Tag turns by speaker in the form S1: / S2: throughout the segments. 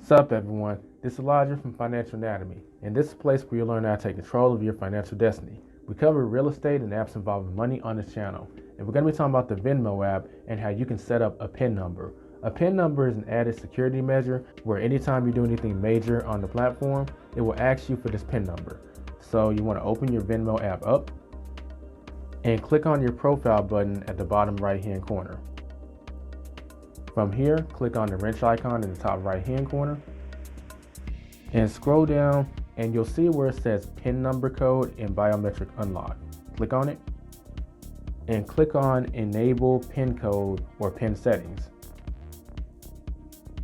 S1: Sup everyone, this is Elijah from Financial Anatomy, and this is a place where you'll learn how to take control of your financial destiny. We cover real estate and apps involving money on this channel, and we're going to be talking about the Venmo app and how you can set up a PIN number. A PIN number is an added security measure where anytime you do anything major on the platform, it will ask you for this PIN number. So you want to open your Venmo app up and click on your profile button at the bottom right hand corner. From here, click on the wrench icon in the top right hand corner and scroll down, and you'll see where it says PIN number code and biometric unlock. Click on it and click on enable PIN code or PIN settings.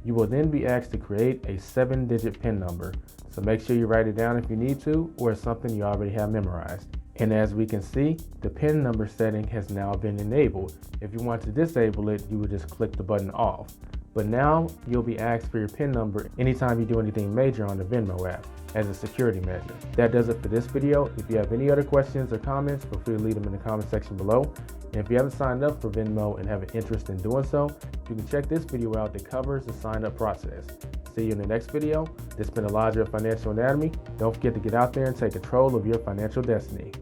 S1: You will then be asked to create a 7-digit PIN number, so make sure you write it down if you need to, or it's something you already have memorized. And as we can see, the PIN number setting has now been enabled. If you want to disable it, you would just click the button off. But now you'll be asked for your PIN number anytime you do anything major on the Venmo app as a security measure. That does it for this video. If you have any other questions or comments, feel free to leave them in the comment section below. And if you haven't signed up for Venmo and have an interest in doing so, you can check this video out that covers the sign up process. See you in the next video. This has been Elijah of Financial Anatomy. Don't forget to get out there and take control of your financial destiny.